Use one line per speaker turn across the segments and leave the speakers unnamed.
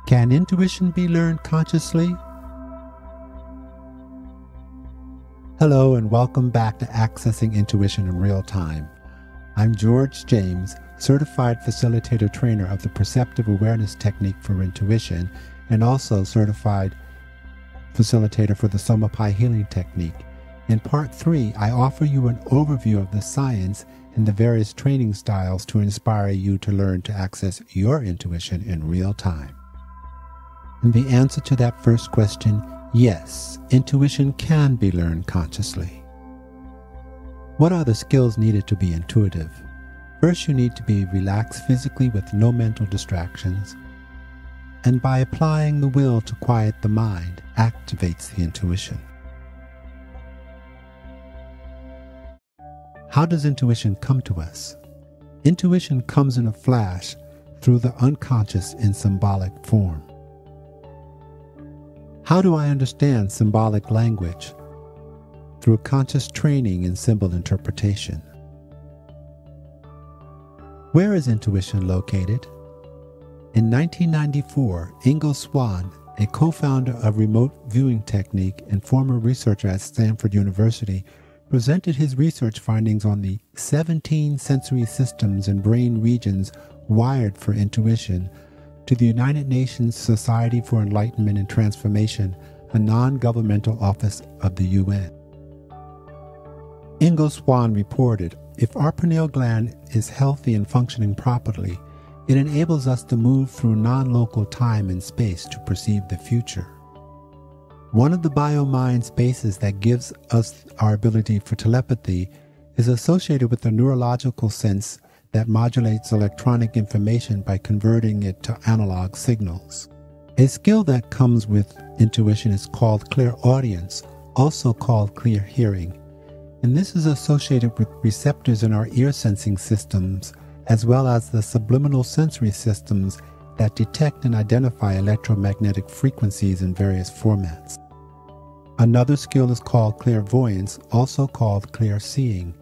Can intuition be learned consciously? Hello and welcome back to Accessing Intuition in Real Time. I'm George James, Certified Facilitator Trainer of the Perceptive Awareness Technique for Intuition and also Certified Facilitator for the Somapai Healing Technique. In Part 3, I offer you an overview of the science and the various training styles to inspire you to learn to access your intuition in real time. And the answer to that first question, yes, intuition can be learned consciously. What are the skills needed to be intuitive? First, you need to be relaxed physically with no mental distractions, and by applying the will to quiet the mind, activates the intuition. How does intuition come to us? Intuition comes in a flash through the unconscious in symbolic form. How do I understand symbolic language? Through conscious training in symbol interpretation. Where is intuition located? In 1994, Ingo Swann, a co-founder of remote viewing technique and former researcher at Stanford University, presented his research findings on the 17 sensory systems and brain regions wired for intuition to the United Nations Society for Enlightenment and Transformation, a non-governmental office of the UN. Ingo Swann reported, if our pineal gland is healthy and functioning properly, it enables us to move through non-local time and space to perceive the future. One of the bio-mind spaces that gives us our ability for telepathy is associated with a neurological sense that modulates electronic information by converting it to analog signals. A skill that comes with intuition is called clairaudience, also called clear hearing, and this is associated with receptors in our ear sensing systems, as well as the subliminal sensory systems that detect and identify electromagnetic frequencies in various formats. Another skill is called clairvoyance, also called clear seeing.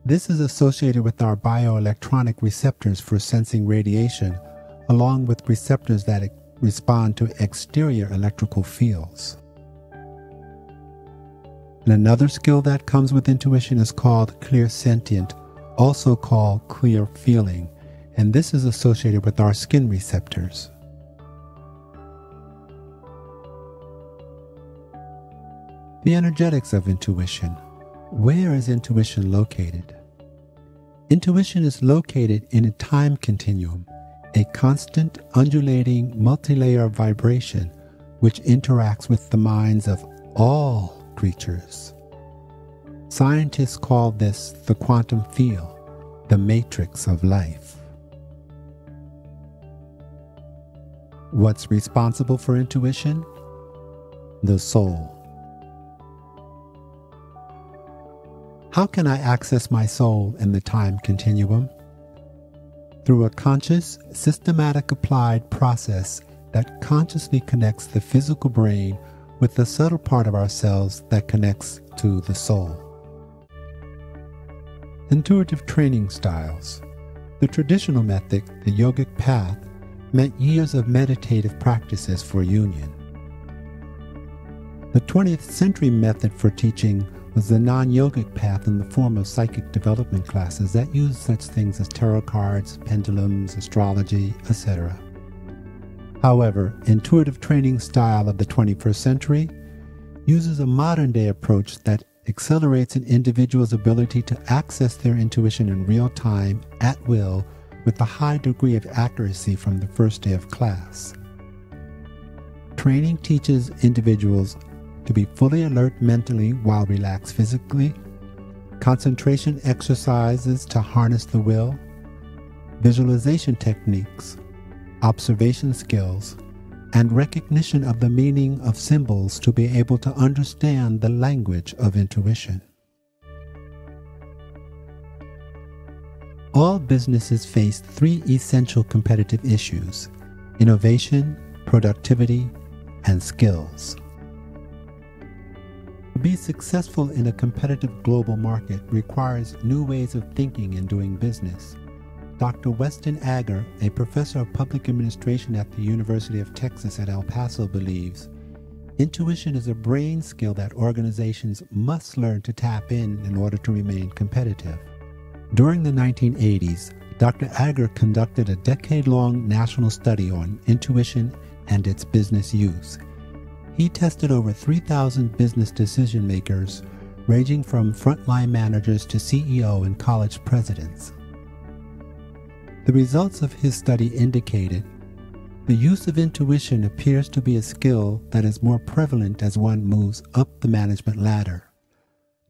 This is associated with our bioelectronic receptors for sensing radiation, along with receptors that respond to exterior electrical fields. And another skill that comes with intuition is called clairsentient, also called clear feeling, and this is associated with our skin receptors. The energetics of intuition. Where is intuition located? Intuition is located in a time continuum, a constant, undulating, multi-layer vibration which interacts with the minds of all creatures. Scientists call this the quantum field, the matrix of life. What's responsible for intuition? The soul. How can I access my soul in the time continuum? Through a conscious, systematic applied process that consciously connects the physical brain with the subtle part of ourselves that connects to the soul. Intuitive training styles. The traditional method, the yogic path, meant years of meditative practices for union. The 20th century method for teaching was the non-yogic path in the form of psychic development classes that used such things as tarot cards, pendulums, astrology, etc. However, intuitive training style of the 21st century uses a modern-day approach that accelerates an individual's ability to access their intuition in real time, at will, with a high degree of accuracy from the first day of class. Training teaches individuals to be fully alert mentally while relaxed physically, concentration exercises to harness the will, visualization techniques, observation skills, and recognition of the meaning of symbols to be able to understand the language of intuition. All businesses face three essential competitive issues: innovation, productivity, and skills. To be successful in a competitive global market requires new ways of thinking and doing business. Dr. Weston Agar, a professor of public administration at the University of Texas at El Paso, believes intuition is a brain skill that organizations must learn to tap in order to remain competitive. During the 1980s, Dr. Agar conducted a decade-long national study on intuition and its business use. He tested over 3,000 business decision makers, ranging from frontline managers to CEO and college presidents. The results of his study indicated the use of intuition appears to be a skill that is more prevalent as one moves up the management ladder.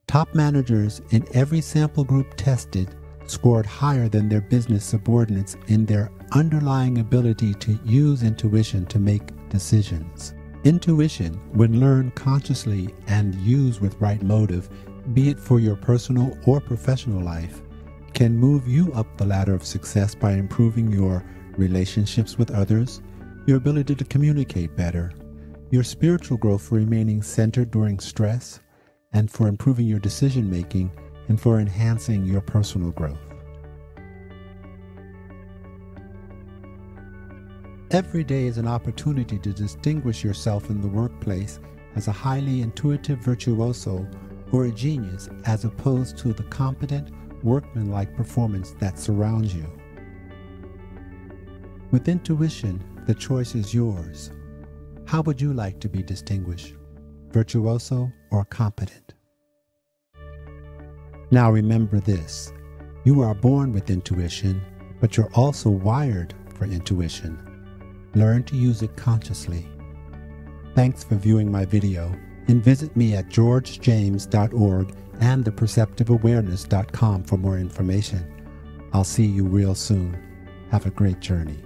Top managers in every sample group tested scored higher than their business subordinates in their underlying ability to use intuition to make decisions. Intuition, when learned consciously and used with right motive, be it for your personal or professional life, can move you up the ladder of success by improving your relationships with others, your ability to communicate better, your spiritual growth for remaining centered during stress, and for improving your decision making and for enhancing your personal growth. Every day is an opportunity to distinguish yourself in the workplace as a highly intuitive virtuoso or a genius, as opposed to the competent, workmanlike performance that surrounds you. With intuition, the choice is yours. How would you like to be distinguished? Virtuoso or competent? Now remember this: you are born with intuition, but you're also wired for intuition. Learn to use it consciously. Thanks for viewing my video, and visit me at georgejames.org and theperceptiveawareness.com for more information. I'll see you real soon. Have a great journey.